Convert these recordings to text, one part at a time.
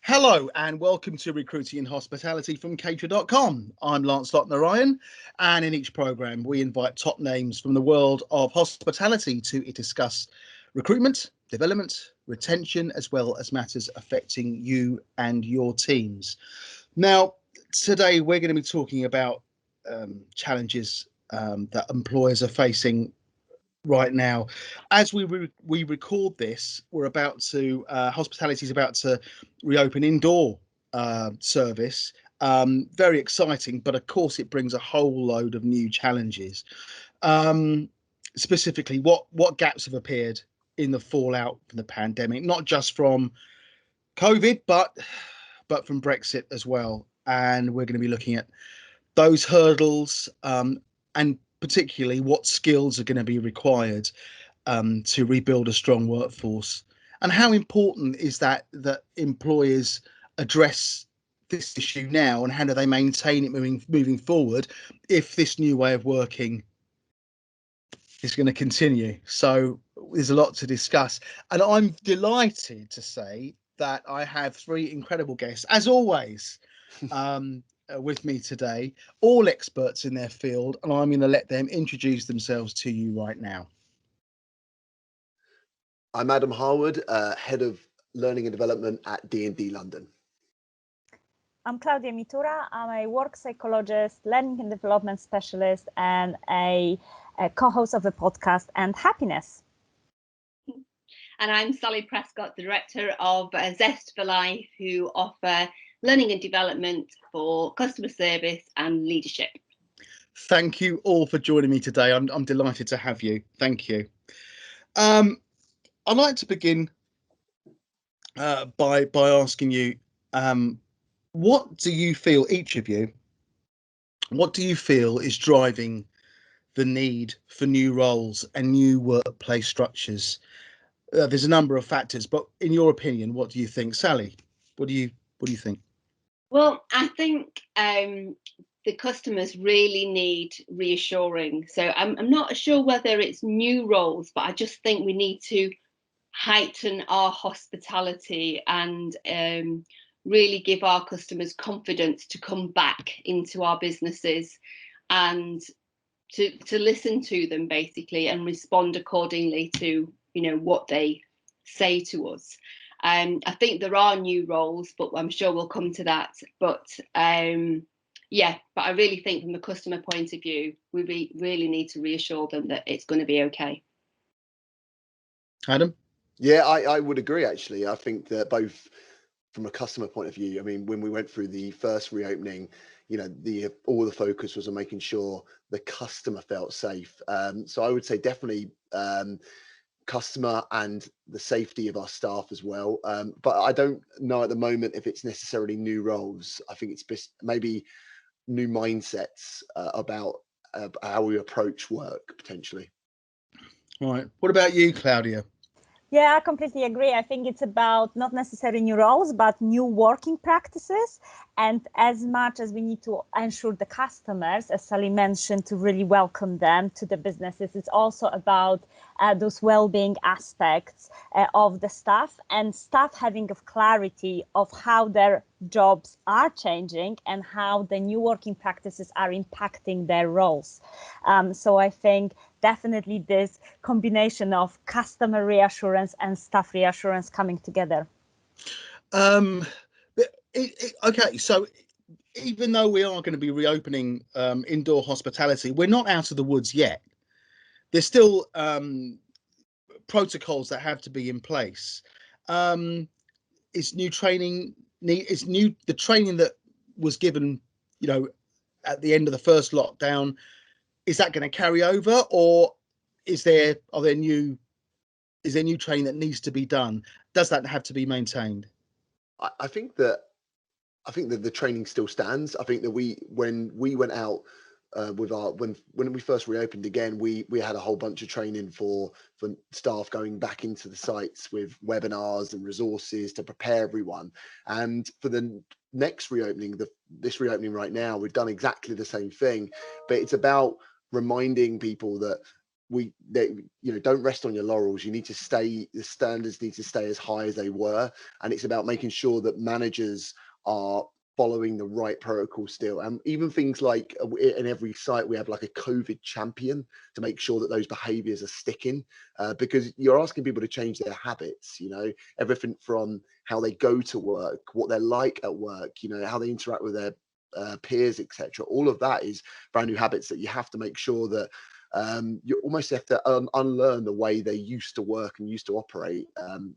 Hello and welcome to Recruiting in Hospitality from Caterer.com. I'm Lancelot Narayan, and in each programme we invite top names from the world of hospitality to discuss recruitment, development, retention, as well as matters affecting you and your teams. Now, today we're going to be talking about challenges that employers are facing right now. As we record this, we're about to hospitality is about to reopen indoor service. Very exciting, but of course it brings a whole load of new challenges. Specifically, what gaps have appeared in the fallout from the pandemic, not just from COVID, but from Brexit as well. And we're going to be looking at those hurdles and particularly what skills are going to be required to rebuild a strong workforce, and how important is that employers address this issue now, and how do they maintain it moving forward if this new way of working is going to continue. So there's a lot to discuss, and I'm delighted to say that I have three incredible guests, as always, with me today, all experts in their field, and I'm going to let them introduce themselves to you right now. I'm Adam Harwood, Head of Learning and Development at D&D London. I'm Klaudia Mitura. I'm a work psychologist, learning and development specialist, and a co-host of the podcast And Happiness. And I'm Sally Prescott, the Director of Zest for Life, who offer learning and development for customer service and leadership. Thank you all for joining me today. I'm delighted to have you. Thank you. I'd like to begin by asking you, what do you feel, each of you, what do you feel is driving the need for new roles and new workplace structures? There's a number of factors, but in your opinion, what do you think? Sally, what do you think? Well, I think the customers really need reassuring. So I'm not sure whether it's new roles, but I just think we need to heighten our hospitality and really give our customers confidence to come back into our businesses and to listen to them basically and respond accordingly to what they say to us. I think there are new roles, but I'm sure we'll come to that. But but I really think from the customer point of view, we really need to reassure them that it's going to be okay. Adam? Yeah, I would agree, actually. I think that both from a customer point of view, I mean, when we went through the first reopening, all the focus was on making sure the customer felt safe. So I would say definitely customer and the safety of our staff as well. But I don't know at the moment if it's necessarily new roles. I think it's maybe new mindsets about how we approach work potentially. Right. What about you, Klaudia? Yeah, I completely agree. I think it's about not necessarily new roles, but new working practices. And as much as we need to ensure the customers, as Sally mentioned, to really welcome them to the businesses, it's also about those well-being aspects of the staff, and staff having of clarity of how their jobs are changing and how the new working practices are impacting their roles. So I think definitely this combination of customer reassurance and staff reassurance coming together. Okay, so even though we are going to be reopening indoor hospitality, we're not out of the woods yet. There's still protocols that have to be in place. Is new training the training that was given, at the end of the first lockdown, is that going to carry over, or is there new training that needs to be done? Does that have to be maintained? I think that the training still stands. I think that when we went out when we first reopened again, we had a whole bunch of training for staff going back into the sites with webinars and resources to prepare everyone. And for the next reopening, this reopening right now, we've done exactly the same thing, but it's about reminding people that don't rest on your laurels. You need to stay, the standards need to stay as high as they were. And it's about making sure that managers are following the right protocol still. And even things like in every site, we have like a COVID champion to make sure that those behaviors are sticking, because you're asking people to change their habits, everything from how they go to work, what they're like at work, how they interact with their peers, etc. All of that is brand new habits that you have to make sure that you almost have to unlearn the way they used to work and used to operate.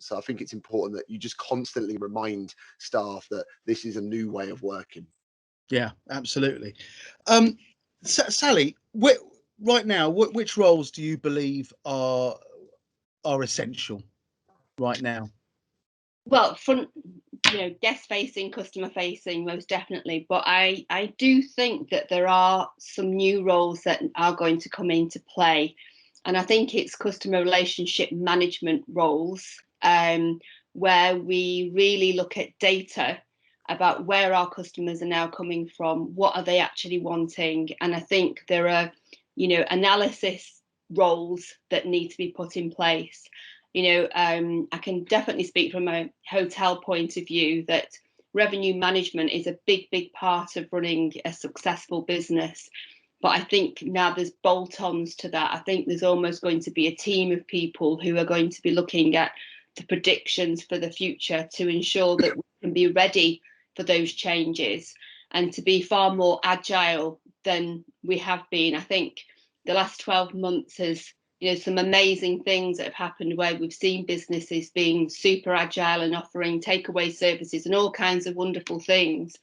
So I think it's important that you just constantly remind staff that this is a new way of working. Yeah, absolutely. Sally, right now, which roles do you believe are essential right now? Well, guest facing, customer facing, most definitely. But I do think that there are some new roles that are going to come into play. And I think it's customer relationship management roles, where we really look at data about where our customers are now coming from, what are they actually wanting. And I think there are, analysis roles that need to be put in place. I can definitely speak from a hotel point of view that revenue management is a big part of running a successful business. But I think now there's bolt-ons to that. I think there's almost going to be a team of people who are going to be looking at the predictions for the future to ensure that we can be ready for those changes and to be far more agile than we have been. I think the last 12 months has some amazing things that have happened where we've seen businesses being super agile and offering takeaway services and all kinds of wonderful things.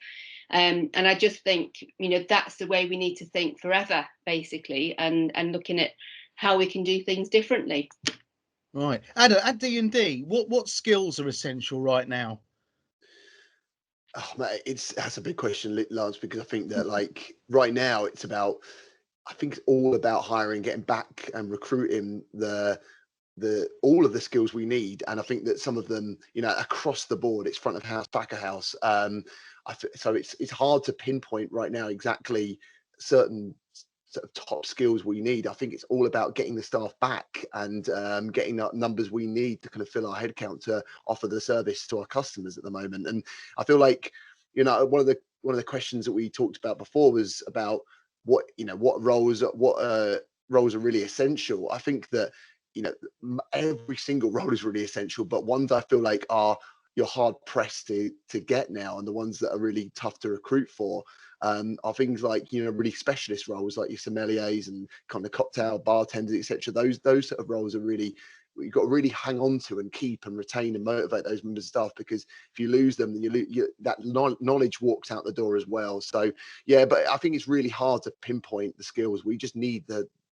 And I just think, that's the way we need to think forever, basically, and looking at how we can do things differently. Right. Adam, at D&D, what skills are essential right now? Oh, mate, that's a big question, Lance, because I think that right now I think it's all about hiring, getting back and recruiting all of the skills we need. And I think that some of them, across the board, it's front of house, back of house. So it's hard to pinpoint right now exactly certain sort of top skills we need. I think it's all about getting the staff back and getting the numbers we need to kind of fill our headcount to offer the service to our customers at the moment. And I feel like, one of the questions that we talked about before was about what roles are really essential. I think that every single role is really essential, but ones I feel like you're hard pressed to get now, and the ones that are really tough to recruit for are things like really specialist roles like your sommeliers and kind of cocktail bartenders, etc. Those sort of roles are really, you've got to really hang on to and keep and retain and motivate those members of staff, because if you lose them, then that knowledge walks out the door as well. So yeah, but I think it's really hard to pinpoint the skills. We just need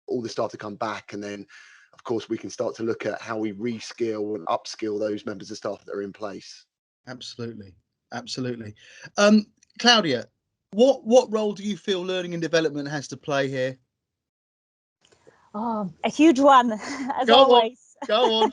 all the staff to come back, and then of course we can start to look at how we reskill and upskill those members of staff that are in place. Absolutely. Klaudia, what role do you feel learning and development has to play here? Oh, a huge one, as always. Go on.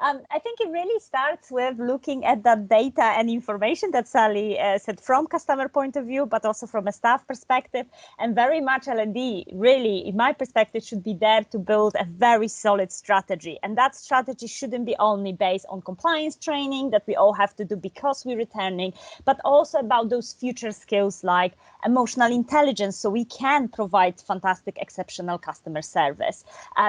I think it really starts with looking at that data and information that Sally said from customer point of view, but also from a staff perspective. And very much L&D, really, in my perspective, should be there to build a very solid strategy. And that strategy shouldn't be only based on compliance training that we all have to do because we're returning, but also about those future skills like emotional intelligence, so we can provide fantastic, exceptional customer service.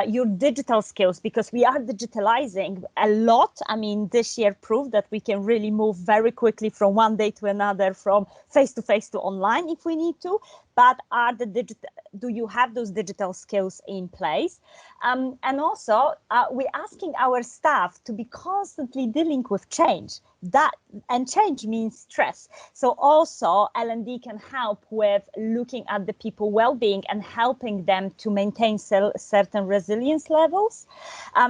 Your digital skills, because we are digitalizing a lot. I mean, this year proved that we can really move very quickly from one day to another, from face-to-face to online if we need to. But do you have those digital skills in place? And also, we're asking our staff to be constantly dealing with change. And change means stress. So also L&D can help with looking at the people well-being and helping them to maintain certain resilience levels.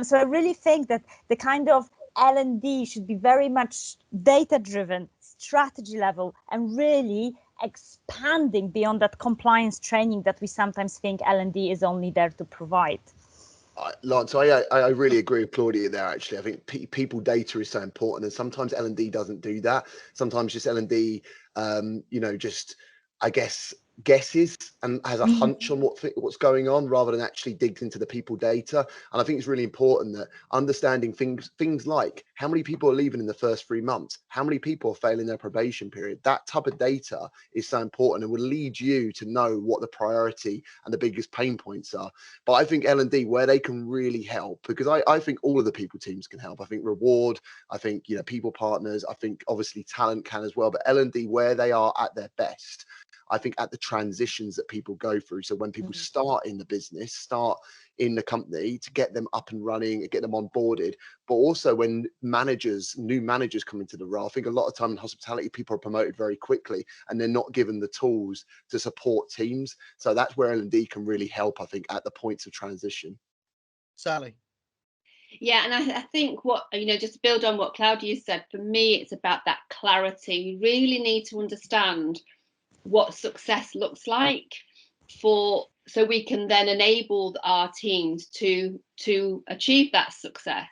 So I really think that the kind of L&D should be very much data-driven, strategy level, and really expanding beyond that compliance training that we sometimes think L&D is only there to provide. Lance, I really agree with Klaudia there. Actually, I think people data is so important, and sometimes L&D doesn't do that. Sometimes just L&D, just I guess guesses and has a hunch on what's going on rather than actually digs into the people data. And I think it's really important that understanding things like how many people are leaving in the first 3 months, how many people are failing their probation period. That type of data is so important and will lead you to know what the priority and the biggest pain points are. But I think L&D, where they can really help, because I think all of the people teams can help. I think reward, I think, you know, people partners, I think obviously talent can as well, but L&D, where they are at their best, I think at the transitions that people go through. So when people start in the business, start in the company, to get them up and running, get them onboarded, but also when new managers come into the role. I think a lot of time in hospitality, people are promoted very quickly and they're not given the tools to support teams. So that's where L&D can really help, I think, at the points of transition. Sally. Yeah, and I think what, you know, just to build on what Klaudia said, for me, it's about that clarity. We really need to understand what success looks like so we can then enable our teams to achieve that success.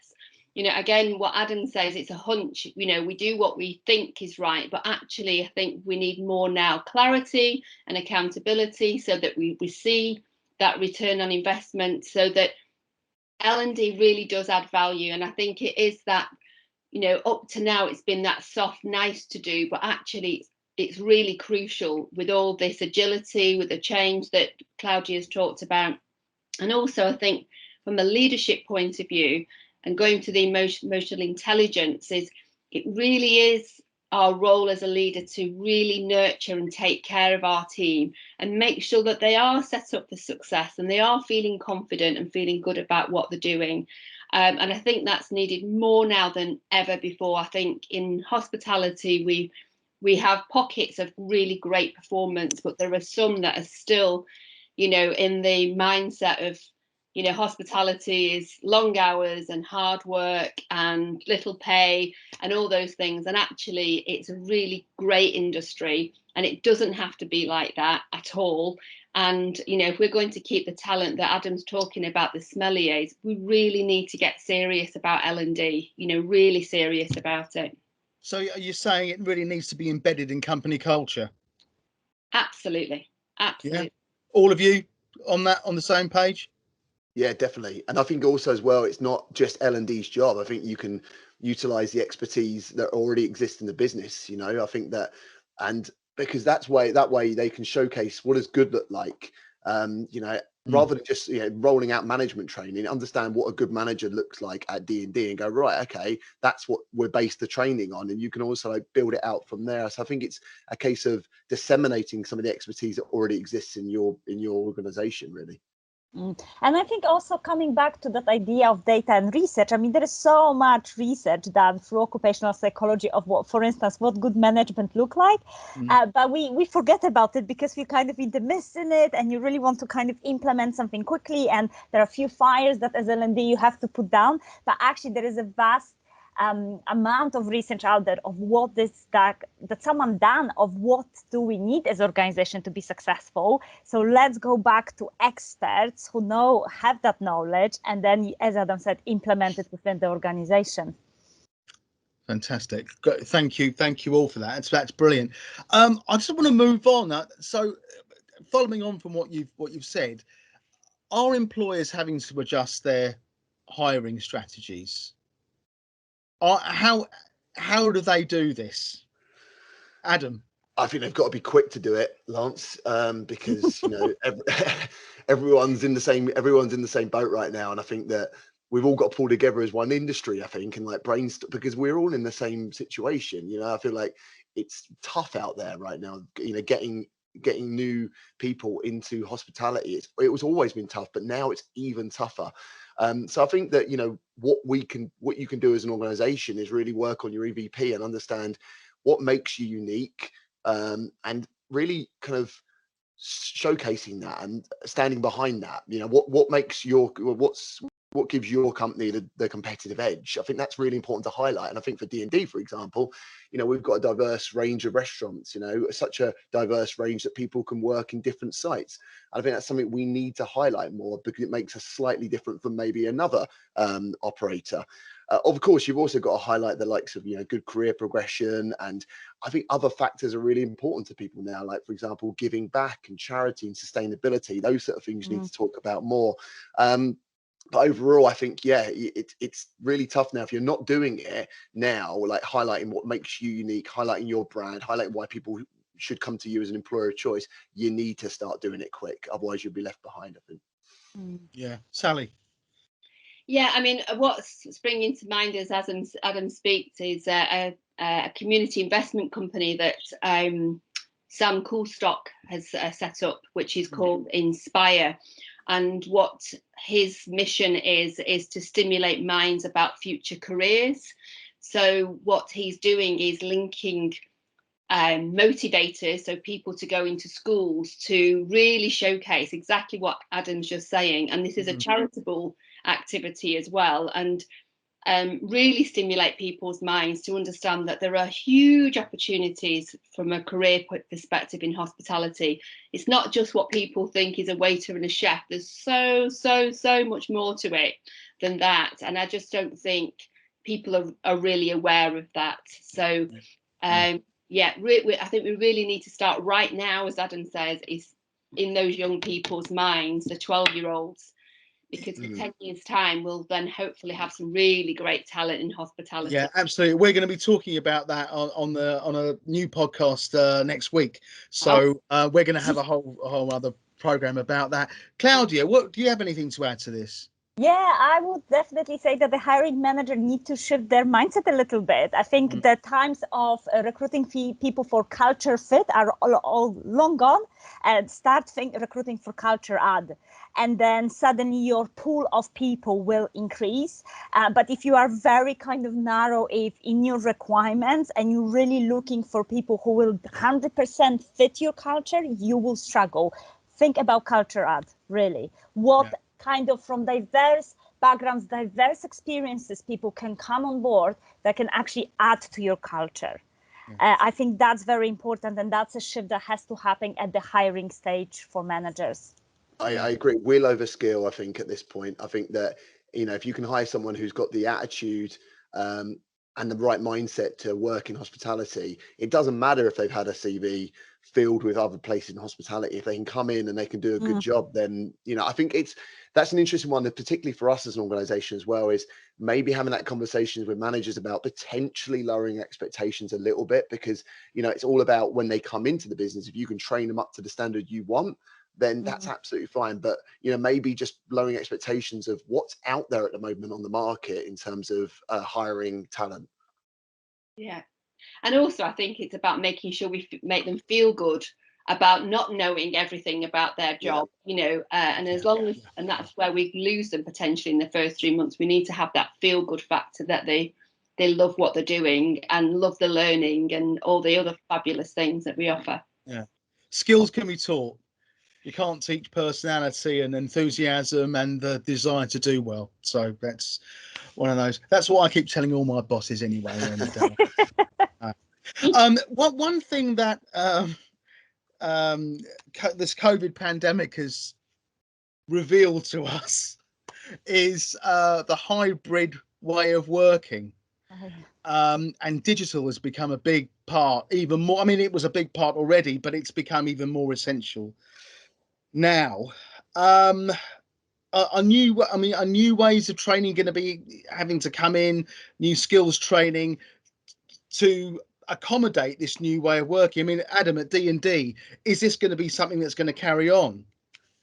You know, again, what Adam says, it's a hunch. You know, we do what we think is right, but actually I think we need more now clarity and accountability so that we see that return on investment, so that L&D really does add value. And I think it is that, you know, up to now it's been that soft, nice to do, but actually it's really crucial with all this agility, with the change that Klaudia has talked about. And also, I think from a leadership point of view, and going to the emotional intelligence, it really is our role as a leader to really nurture and take care of our team and make sure that they are set up for success and they are feeling confident and feeling good about what they're doing. And I think that's needed more now than ever before. I think in hospitality, we have pockets of really great performance, but there are some that are still, you know, in the mindset of, you know, hospitality is long hours and hard work and little pay and all those things. And actually, it's a really great industry and it doesn't have to be like that at all. And, you know, if we're going to keep the talent that Adam's talking about, the sommeliers, we really need to get serious about L&D, you know, really serious about it. So are you saying it really needs to be embedded in company culture? Absolutely. Absolutely. Yeah. All of you on the same page? Yeah, definitely. And I think also as well, it's not just L&D's job. I think you can utilize the expertise that already exists in the business. You know, I think that, and because that way they can showcase what does good look like. You know, rather than just, you know, rolling out management training, understand what a good manager looks like at D&D and go, right, okay, that's what we're based the training on. And you can also like build it out from there. So I think it's a case of disseminating some of the expertise that already exists in your organization, really. And I think also coming back to that idea of data and research, I mean, there is so much research done through occupational psychology of what, for instance, what good management look like. But we forget about it because we're kind of in the midst in it and you really want to kind of implement something quickly. And there are a few fires that as L&D you have to put down. But actually there is a vast amount of research out there of what that someone done, of what do we need as organization to be successful. So let's go back to experts who have that knowledge, and then, as Adam said, implement it within the organization. Fantastic. Thank you all for that. That's brilliant. I just want to move on. So following on from what you've said, are employers having to adjust their hiring strategies? How do they do this, Adam? I think they've got to be quick to do it, Lance, because you know everyone's in the same boat right now, and I think that we've all got to pull together as one industry. I think, and like brainstorm, because we're all in the same situation. You know, I feel like it's tough out there right now. You know, getting new people into hospitality. It was always been tough, but now it's even tougher. So I think that, you know, what you can do as an organization is really work on your EVP and understand what makes you unique, and really kind of showcasing that and standing behind that. You know, what makes what's what gives your company the competitive edge. I think that's really important to highlight. And I think for D&D, for example, you know, we've got a diverse range of restaurants, you know, such a diverse range that people can work in different sites. And I think that's something we need to highlight more, because it makes us slightly different from maybe another operator. Of course, you've also got to highlight the likes of, you know, good career progression. And I think other factors are really important to people now, like, for example, giving back and charity and sustainability. Those sort of things you need to talk about more. But overall, I think, yeah, it's really tough now if you're not doing it now, like highlighting what makes you unique, highlighting your brand, highlighting why people should come to you as an employer of choice. You need to start doing it quick. Otherwise, you'll be left behind, I think. Yeah. Sally? Yeah, I mean, what's springing to mind as Adam speaks is a community investment company that Sam Coolstock has set up, which is called Inspire. And what his mission is to stimulate minds about future careers. So what he's doing is linking motivators, so people to go into schools to really showcase exactly what Adam's just saying. And this is a charitable activity as well, and really stimulate people's minds to understand that there are huge opportunities from a career perspective in hospitality. It's not just what people think is a waiter and a chef. There's so much more to it than that, and I just don't think people are really aware of that. So I think we really need to start right now, as Adam says, is in those young people's minds, the 12-year-olds, because in 10 years' time, we'll then hopefully have some really great talent in hospitality. Yeah, absolutely. We're going to be talking about that on a new podcast next week. So we're going to have a whole other program about that. Claudia, what do you have anything to add to this? Yeah, I would definitely say that the hiring manager need to shift their mindset a little bit. I think the times of recruiting people for culture fit are all long gone, and start recruiting for culture add. And then suddenly your pool of people will increase. But if you are very kind of narrow in your requirements and you're really looking for people who will 100% fit your culture, you will struggle. Think about culture add, really. What kind of from diverse backgrounds, diverse experiences people can come on board that can actually add to your culture. I think that's very important, and that's a shift that has to happen at the hiring stage for managers. I agree. We'll overskill, I think, at this point. I think that, you know, if you can hire someone who's got the attitude and the right mindset to work in hospitality, it doesn't matter if they've had a CV filled with other places in hospitality. If they can come in and they can do a good job, then, you know, I think that's an interesting one, that particularly for us as an organization as well, is maybe having that conversations with managers about potentially lowering expectations a little bit, because, you know, it's all about when they come into the business, if you can train them up to the standard you want, then that's absolutely fine. But, you know, maybe just lowering expectations of what's out there at the moment on the market in terms of hiring talent. Yeah. And also, I think it's about making sure we make them feel good about not knowing everything about their job, you know, and as long as, and that's where we lose them potentially in the first 3 months, we need to have that feel good factor that they love what they're doing and love the learning and all the other fabulous things that we offer. Yeah. Skills can be taught. You can't teach personality and enthusiasm and the desire to do well. So that's one of those. That's what I keep telling all my bosses anyway. And, one thing that this COVID pandemic has revealed to us is the hybrid way of working. And digital has become a big part, even more. I mean, it was a big part already, but it's become even more essential now. Are new ways of training going to be having to come in, new skills training to accommodate this new way of working? I mean, Adam, at D&D, is this going to be something that's going to carry on?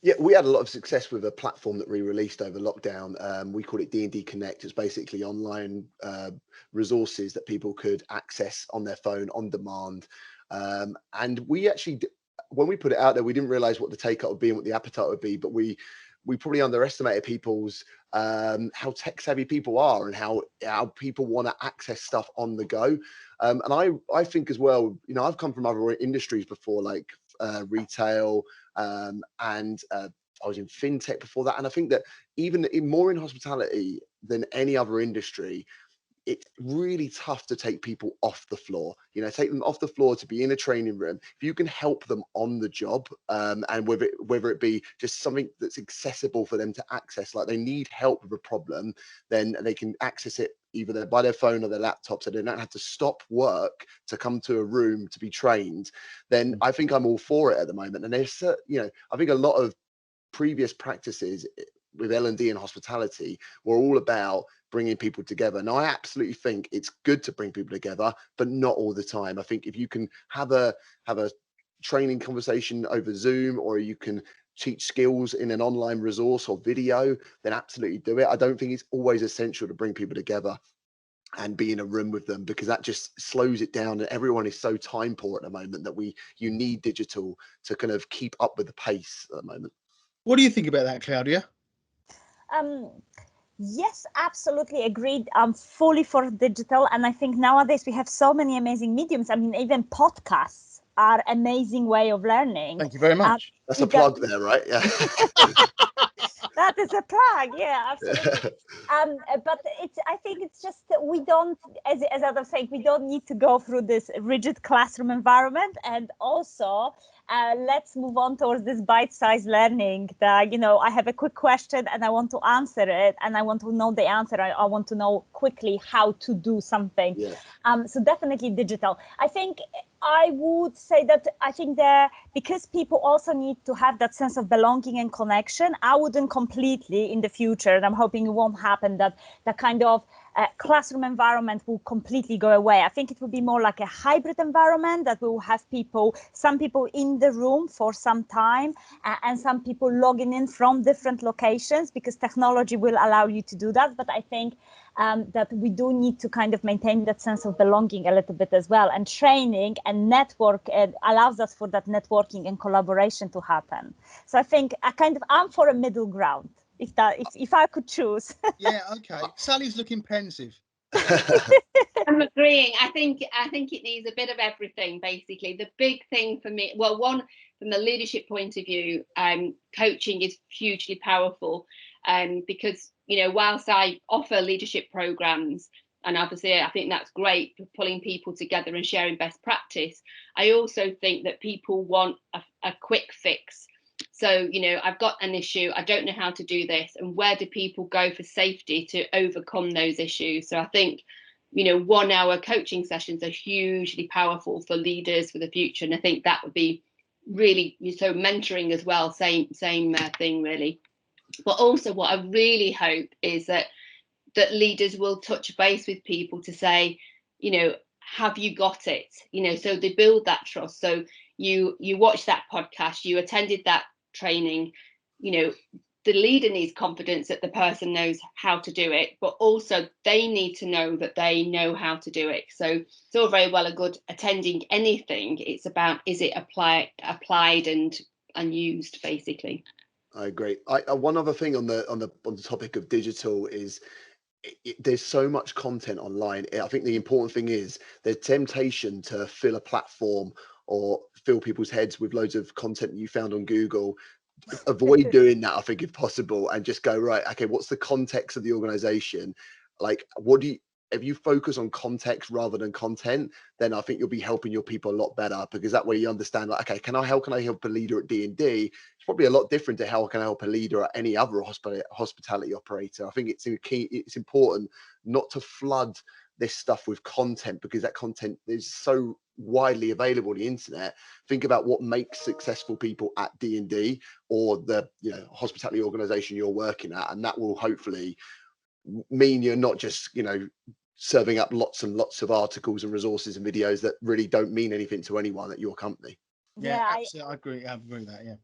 Yeah, we had a lot of success with a platform that we released over lockdown. We call it D&D Connect. It's basically online resources that people could access on their phone on demand. And we actually, when we put it out there, we didn't realize what the take-up would be and what the appetite would be, but we probably underestimated people's how tech savvy people are and how people want to access stuff on the go. And I think as well, you know, I've come from other industries before, like retail and I was in fintech before that. And I think that even more in hospitality than any other industry, it's really tough to take people off the floor, take them off the floor to be in a training room. If you can help them on the job, and whether it be just something that's accessible for them to access, like they need help with a problem, then they can access it either by their phone or their laptop, so they don't have to stop work to come to a room to be trained, then I think I'm all for it at the moment. And there's, I think a lot of previous practices with L&D and hospitality were all about bringing people together. And I absolutely think it's good to bring people together, but not all the time. I think if you can have a training conversation over Zoom, or you can teach skills in an online resource or video, then absolutely do it. I don't think it's always essential to bring people together and be in a room with them, because that just slows it down. And everyone is so time poor at the moment that you need digital to kind of keep up with the pace at the moment. What do you think about that, Klaudia? Yes, absolutely agreed. I'm fully for digital. And I think nowadays we have so many amazing mediums. I mean, even podcasts are amazing way of learning. Thank you very much. That's a plug there, right? Yeah. That is a plug. Yeah, absolutely. But I think it's just that we don't, as I was saying, we don't need to go through this rigid classroom environment. And also, let's move on towards this bite-sized learning that, I have a quick question and I want to answer it, and I want to know the answer. I want to know quickly how to do something. Yeah. So definitely digital. I think I would say that I think that because people also need to have that sense of belonging and connection, I wouldn't completely in the future, and I'm hoping it won't happen, that the kind of classroom environment will completely go away. I think it will be more like a hybrid environment, that we will have some people in the room for some time, and some people logging in from different locations, because technology will allow you to do that. But I think that we do need to kind of maintain that sense of belonging a little bit as well. And training and network allows us for that networking and collaboration to happen. So I think I'm for a middle ground, if I could choose. Yeah, okay. Sally's looking pensive. I'm agreeing. I think it needs a bit of everything, basically. The big thing for me, well, one, from the leadership point of view, coaching is hugely powerful, because, whilst I offer leadership programs, and obviously I think that's great for pulling people together and sharing best practice, I also think that people want a quick fix. So, I've got an issue, I don't know how to do this, and where do people go for safety to overcome those issues? So I think, 1 hour coaching sessions are hugely powerful for leaders for the future. And I think that would be really, so mentoring as well, same thing really. But also what I really hope is that leaders will touch base with people to say, have you got it? So they build that trust. So you watch that podcast, you attended that training, the leader needs confidence that the person knows how to do it, but also they need to know that they know how to do it. So it's all very well and good attending anything. It's about, is it applied and used, basically. I agree. One other thing on the topic of digital is there's so much content online. I think the important thing is the temptation to fill a platform or fill people's heads with loads of content that you found on Google. Avoid doing that, I think, if possible, and just go, right, okay, what's the context of the organization? Like, if you focus on context rather than content, then I think you'll be helping your people a lot better, because that way you understand, like, okay, how can I help a leader at D&D? It's probably a lot different to how can I help a leader at any other hospitality operator. I think it's important not to flood this stuff with content, because that content is so widely available on the internet. Think about what makes successful people at D&D or the hospitality organization you're working at, and that will hopefully mean you're not just serving up lots and lots of articles and resources and videos that really don't mean anything to anyone at your company. Yeah, absolutely. I agree with that.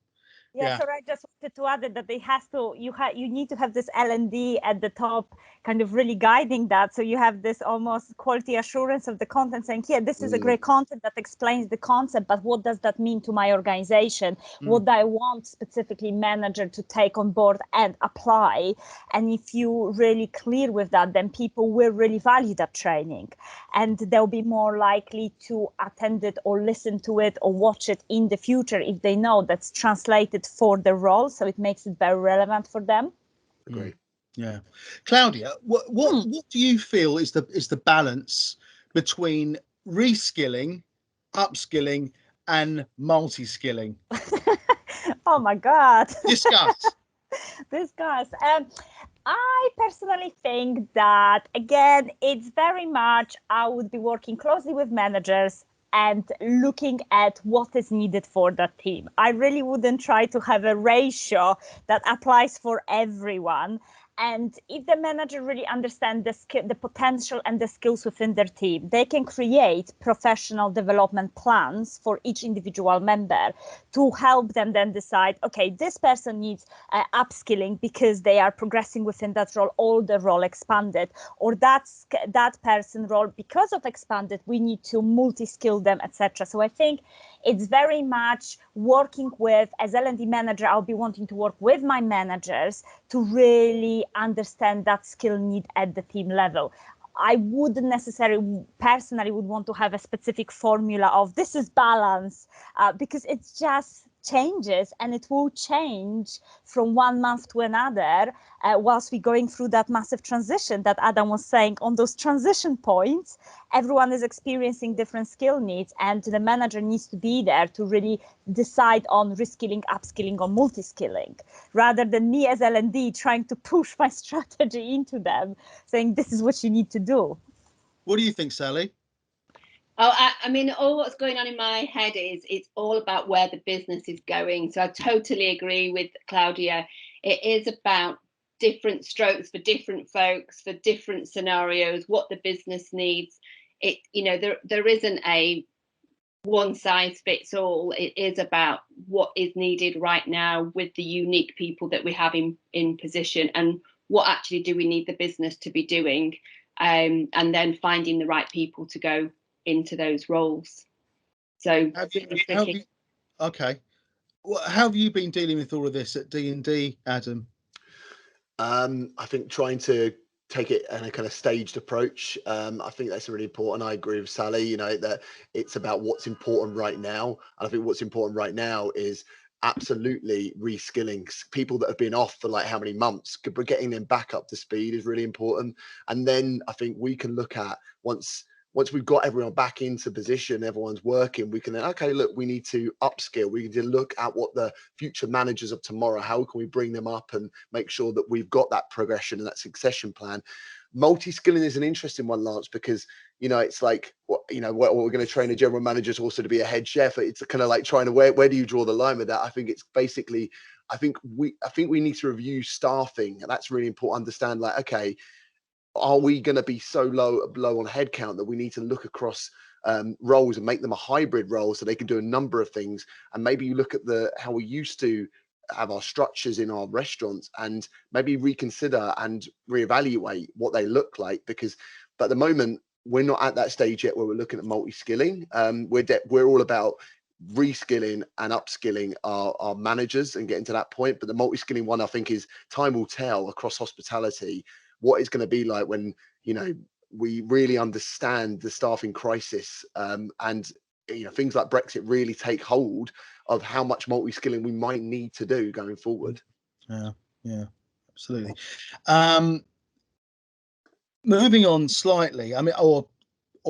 Yeah, so I just wanted to add that you need to have this L&D at the top, kind of really guiding that. So you have this almost quality assurance of the content, saying, here, this is a great content that explains the concept, but what does that mean to my organization? What do I want specifically manager to take on board and apply? And if you really clear with that, then people will really value that training, and they'll be more likely to attend it or listen to it or watch it in the future if they know that's translated needed for the role, so it makes it very relevant for them. Agree. Yeah, Klaudia, what do you feel is the balance between reskilling, upskilling, and multi-skilling? Oh my God. Discuss. Discuss. I personally think that, again, it's very much, I would be working closely with managers and looking at what is needed for that team. I really wouldn't try to have a ratio that applies for everyone. And if the manager really understands the potential and the skills within their team, they can create professional development plans for each individual member to help them then decide, okay, this person needs upskilling because they are progressing within that role, or the role expanded, or that person role, because of expanded, we need to multi-skill them, etc. So I think it's very much working with, as L&D manager, I'll be wanting to work with my managers to really understand that skill need at the team level. I wouldn't necessarily personally would want to have a specific formula of this is balance, because it's just changes, and it will change from 1 month to another whilst we're going through that massive transition that Adam was saying. On those transition points, everyone is experiencing different skill needs, and the manager needs to be there to really decide on reskilling, upskilling, or multi-skilling, rather than me as L&D trying to push my strategy into them, saying this is what you need to do. What do you think, Sally? Oh, I mean, all what's going on in my head is it's all about where the business is going. So I totally agree with Klaudia. It is about different strokes for different folks, for different scenarios, what the business needs. It, you know, there isn't a one size fits all. It is about what is needed right now with the unique people that we have in position, and what actually do we need the business to be doing, and then finding the right people to go into those roles. So okay, well, how have you been dealing with all of this at D&D, Adam? I think trying to take it in a kind of staged approach. I think that's really important. I agree with Sally, you know, that it's about what's important right now. And I think what's important right now is absolutely reskilling people that have been off for like how many months. Getting them back up to speed is really important. And then I think we can look at once we've got everyone back into position, everyone's working, we can then, okay, look, we need to upskill. We need to look at what the future managers of tomorrow, how can we bring them up and make sure that we've got that progression and that succession plan. Multi-skilling is an interesting one, Lance, because, you know, it's like, you know, we're going to train a general manager to also to be a head chef. It's kind of like trying to, where do you draw the line with that? I think it's basically, I think we need to review staffing, and that's really important. Understand, like, okay, are we going to be so low on headcount that we need to look across roles and make them a hybrid role so they can do a number of things? And maybe you look at how we used to have our structures in our restaurants and maybe reconsider and reevaluate what they look like, but at the moment we're not at that stage yet where we're looking at multi-skilling. We're all about reskilling and upskilling our managers and getting to that point. But the multi-skilling one, I think, is time will tell across hospitality what it's going to be like when, you know, we really understand the staffing crisis, and, you know, things like Brexit really take hold of how much multi-skilling we might need to do going forward. Yeah, absolutely. Moving on slightly, I mean, or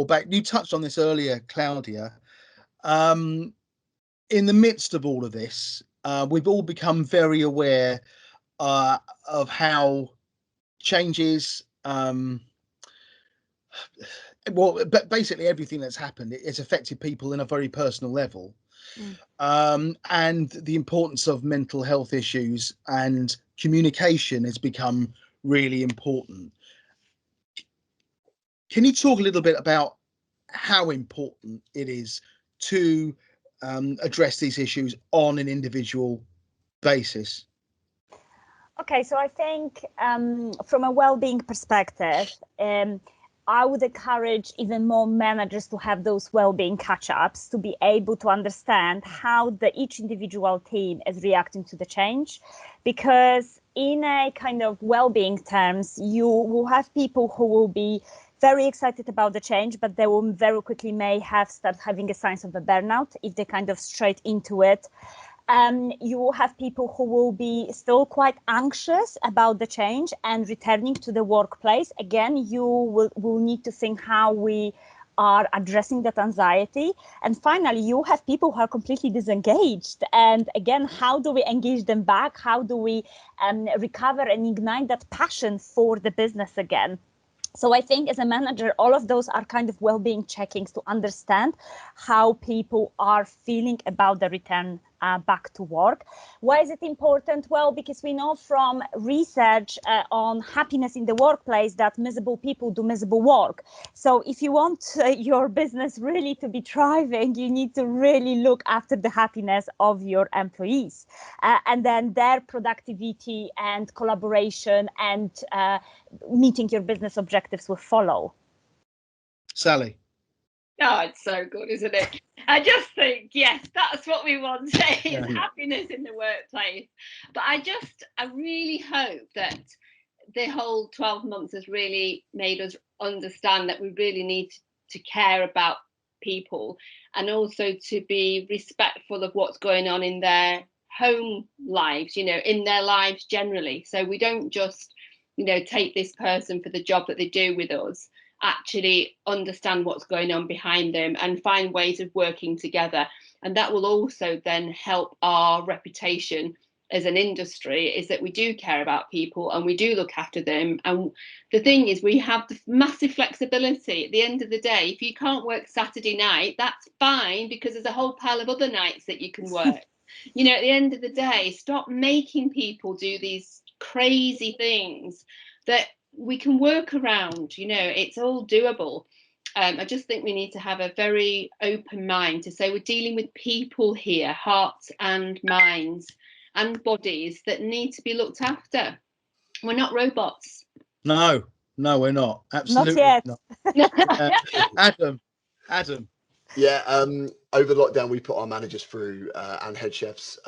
back, you touched on this earlier, Klaudia. In the midst of all of this, we've all become very aware of how changes, but basically everything that's happened, it's affected people in a very personal level. And the importance of mental health issues and communication has become really important. Can you talk a little bit about how important it is to address these issues on an individual basis? Okay, so I think from a well-being perspective, I would encourage even more managers to have those well-being catch-ups, to be able to understand how each individual team is reacting to the change. Because in a kind of well-being terms, you will have people who will be very excited about the change, but they will very quickly may start having a signs of a burnout if they kind of straight into it. You will have people who will be still quite anxious about the change and returning to the workplace. Again, you will need to think how we are addressing that anxiety. And finally, you have people who are completely disengaged. And again, how do we engage them back? How do we recover and ignite that passion for the business again? So I think as a manager, all of those are kind of well-being checkings to understand how people are feeling about the return back to work. Why is it important? Well, because we know from research on happiness in the workplace that miserable people do miserable work. So if you want your business really to be thriving, you need to really look after the happiness of your employees, and then their productivity and collaboration and meeting your business objectives will follow. Sally. Oh, it's so good, isn't it? I just think, yes, that's what we want, is happiness in the workplace. But I really hope that the whole 12 months has really made us understand that we really need to care about people, and also to be respectful of what's going on in their home lives, in their lives generally. So we don't just, take this person for the job that they do with us. Actually understand what's going on behind them and find ways of working together. And that will also then help our reputation as an industry, is that we do care about people and we do look after them. And the thing is, we have the massive flexibility. At the end of the day, if you can't work Saturday night, that's fine, because there's a whole pile of other nights that you can work. At the end of the day, stop making people do these crazy things that we can work around. It's all doable. I just think we need to have a very open mind to say we're dealing with people here, hearts and minds and bodies that need to be looked after. We're not robots. No, we're not. Absolutely not yet. Adam. Yeah, over the lockdown, we put our managers through and head chefs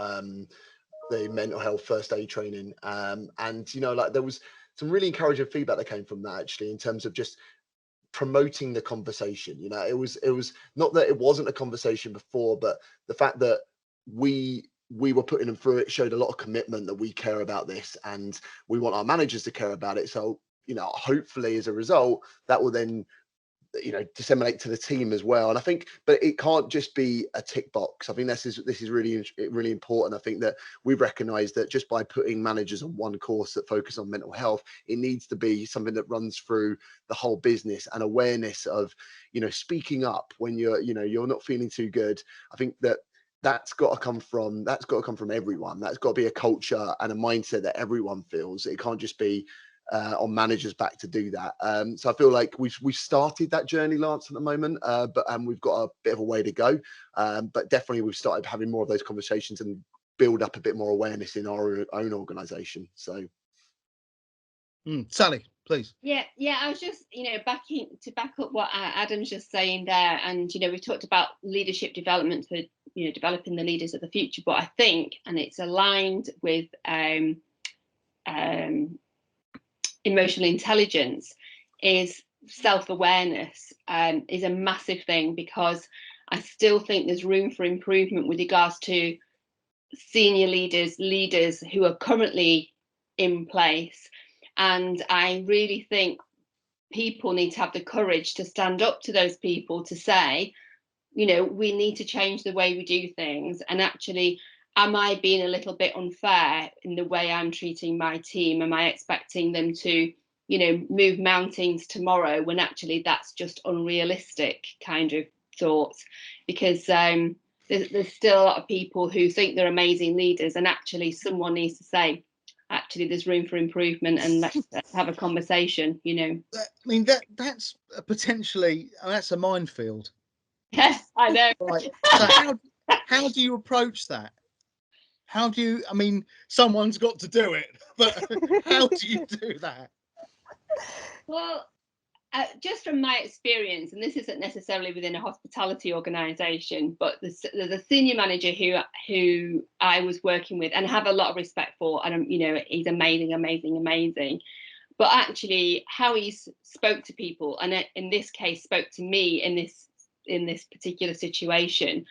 the mental health first aid training, and there was some really encouraging feedback that came from that, actually, in terms of just promoting the conversation. It was not that it wasn't a conversation before, but the fact that we were putting them through it showed a lot of commitment that we care about this and we want our managers to care about it. So hopefully as a result that will then disseminate to the team as well. And I think, but it can't just be a tick box. I think this is really, really important. I think that we've recognized that just by putting managers on one course that focus on mental health, it needs to be something that runs through the whole business, and awareness of, speaking up when you're not feeling too good. I think that's got to come from everyone. That's got to be a culture and a mindset that everyone feels. It can't just be on managers' back to do that. So I feel like we've started that journey, Lance, at the moment, but we've got a bit of a way to go. But definitely we've started having more of those conversations and build up a bit more awareness in our own organisation. So, Sally, please. Yeah. I was just, back up what Adam's just saying there, and we talked about leadership development for developing the leaders of the future. But I think, and it's aligned with emotional intelligence, is self-awareness is a massive thing, because I still think there's room for improvement with regards to senior leaders who are currently in place. And I really think people need to have the courage to stand up to those people, to say, we need to change the way we do things. And actually, am I being a little bit unfair in the way I'm treating my team? Am I expecting them to, move mountains tomorrow, when actually that's just unrealistic kind of thoughts? Because there's still a lot of people who think they're amazing leaders, and actually someone needs to say, actually, there's room for improvement, and let's have a conversation. I mean, that's potentially, that's a minefield. Yes, I know. Right. So how do you approach that? How do you? I mean, someone's got to do it, but how do you do that? Well, just from my experience, and this isn't necessarily within a hospitality organisation, but there's a senior manager who I was working with and have a lot of respect for, and he's amazing. But actually, how he spoke to people, and in this case spoke to me in this particular situation,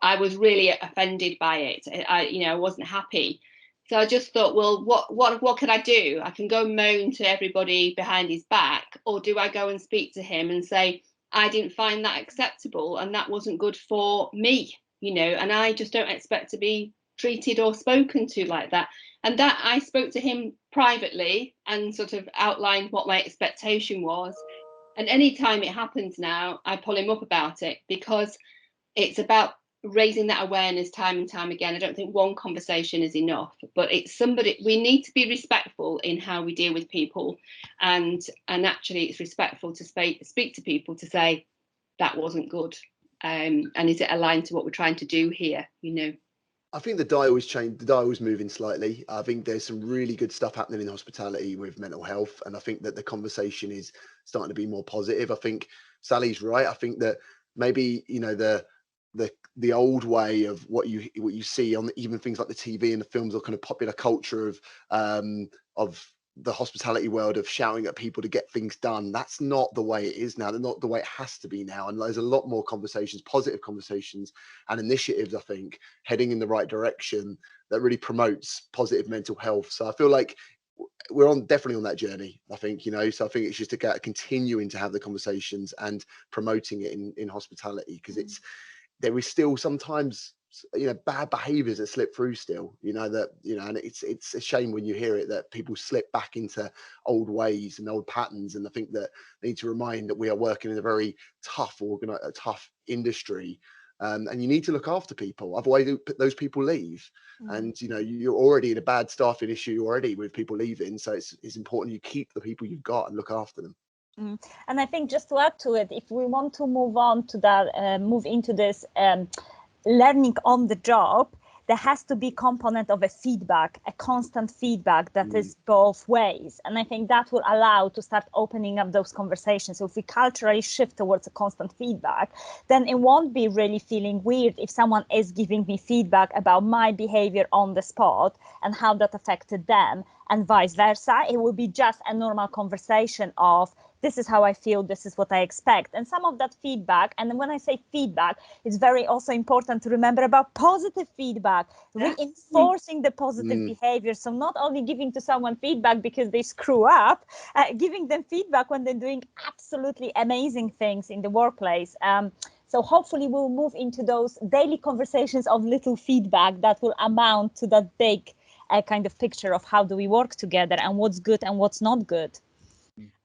I was really offended by it. I wasn't happy. So I just thought, well, what could I do? I can go moan to everybody behind his back, or do I go and speak to him and say, I didn't find that acceptable and that wasn't good for me, and I just don't expect to be treated or spoken to like that. And that I spoke to him privately and sort of outlined what my expectation was. And any time it happens now, I pull him up about it, because it's about raising that awareness time and time again. I don't think one conversation is enough, but it's we need to be respectful in how we deal with people, and actually it's respectful to speak to people to say that wasn't good, and is it aligned to what we're trying to do here? I think the dial has changed. The dial is moving slightly. I think there's some really good stuff happening in hospitality with mental health, and I think that the conversation is starting to be more positive. I think Sally's right. I think that maybe the old way of what you see on even things like the TV and the films, or kind of popular culture of the hospitality world, of shouting at people to get things done. That's not the way it is now. They're not the way it has to be now. And there's a lot more conversations, positive conversations and initiatives, I think, heading in the right direction that really promotes positive mental health. So I feel like we're definitely on that journey, I think, so I think it's just about continuing to have the conversations and promoting it in hospitality, because there is still sometimes bad behaviors that slip through still, and it's a shame when you hear it, that people slip back into old ways and old patterns. And I think that they need to remind that we are working in a very tough industry, and you need to look after people, otherwise those people leave. And you're already in a bad staffing issue already with people leaving, so it's important you keep the people you've got and look after them. And I think, just to add to it, if we want to move on to that, move into this learning on the job, there has to be component of a constant feedback that is both ways. And I think that will allow to start opening up those conversations. So if we culturally shift towards a constant feedback, then it won't be really feeling weird if someone is giving me feedback about my behavior on the spot and how that affected them, and vice versa. It will be just a normal conversation of, this is how I feel, this is what I expect. And some of that feedback, and when I say feedback, it's very also important to remember about positive feedback, reinforcing the positive behavior. So not only giving to someone feedback because they screw up, giving them feedback when they're doing absolutely amazing things in the workplace. So hopefully we'll move into those daily conversations of little feedback that will amount to that big kind of picture of how do we work together and what's good and what's not good.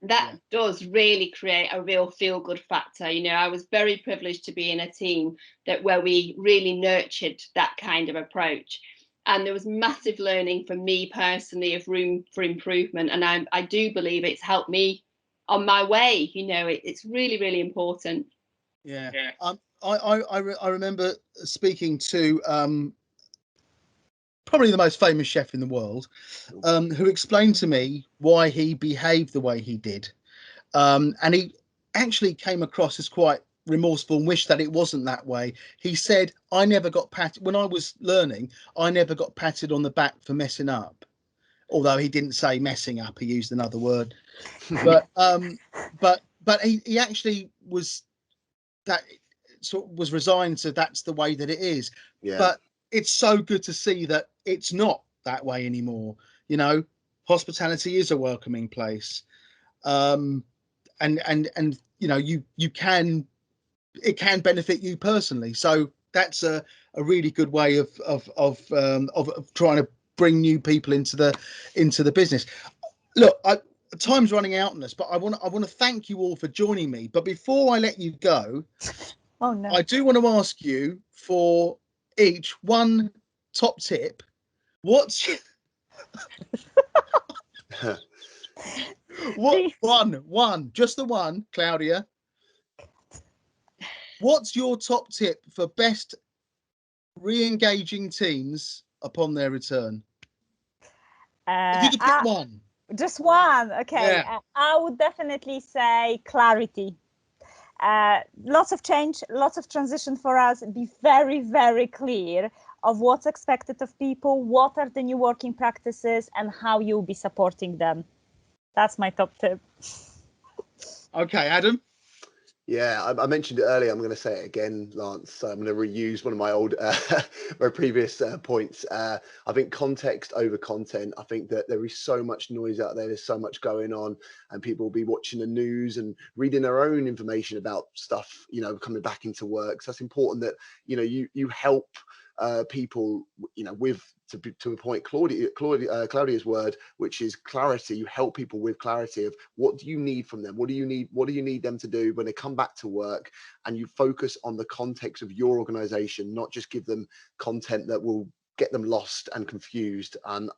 That does really create a real feel-good factor. I was very privileged to be in a team where we really nurtured that kind of approach, and there was massive learning for me personally of room for improvement, and I do believe it's helped me on my way. It's really, really important. I remember speaking to probably the most famous chef in the world, who explained to me why he behaved the way he did. And he actually came across as quite remorseful and wished that it wasn't that way. He said, I never got patted when I was learning. I never got patted on the back for messing up. Although he didn't say messing up, he used another word. But he actually was resigned to that's the way that it is. Yeah. But it's so good to see that it's not that way anymore. Hospitality is a welcoming place, and it can benefit you personally. So that's a really good way of trying to bring new people into the business. Look, time's running out on us, but I want to thank you all for joining me. But before I let you go, I do want to ask you for each one top tip. What's one, just the one, Klaudia. What's your top tip for best re-engaging teams upon their return? If you could pick one. Just one, okay. Yeah. I would definitely say clarity. Lots of change, lots of transition for us. Be very, very clear of what's expected of people, what are the new working practices, and how you'll be supporting them. That's my top tip. Okay, Adam? Yeah, I mentioned it earlier. I'm going to say it again, Lance. So I'm going to reuse one of my old, my previous points. I think context over content. I think that there is so much noise out there. There's so much going on, and people will be watching the news and reading their own information about stuff, you know, coming back into work. So it's important that, you know, you help people, you know, with to a point, Claudia's word, which is clarity. You help people with clarity of what do you need from them, what do you need them to do when they come back to work, and you focus on the context of your organization, not just give them content that will get them lost and confused and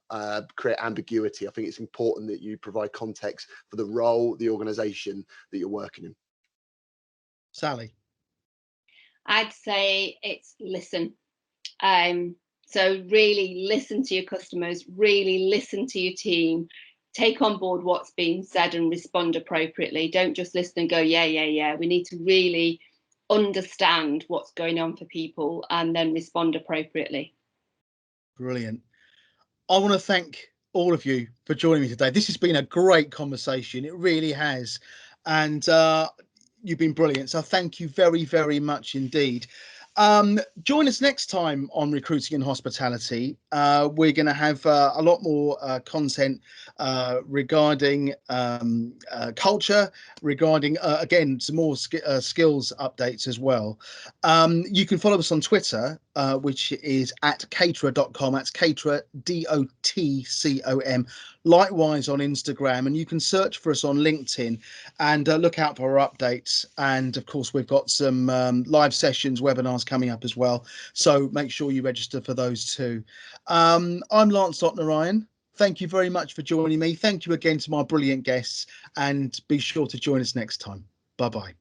create ambiguity. I think it's important that you provide context for the role, the organization that you're working in. Sally? I'd say it's listen. So really listen to your customers, really listen to your team, take on board what's being said and respond appropriately. Don't just listen and go, yeah, yeah, yeah. We need to really understand what's going on for people and then respond appropriately. Brilliant. I want to thank all of you for joining me today. This has been a great conversation. It really has. And you've been brilliant. So thank you very, very much indeed. Join us next time on Recruiting in Hospitality. We're going to have a lot more content regarding culture, regarding, again, some more skills updates as well. You can follow us on Twitter, which is at caterer.com. That's caterer, DOTCOM. Likewise on Instagram, and you can search for us on LinkedIn and look out for our updates. And of course, we've got some live sessions, webinars coming up as well. So make sure you register for those too. I'm Lancelot Narayan. Thank you very much for joining me. Thank you again to my brilliant guests, and be sure to join us next time. Bye-bye.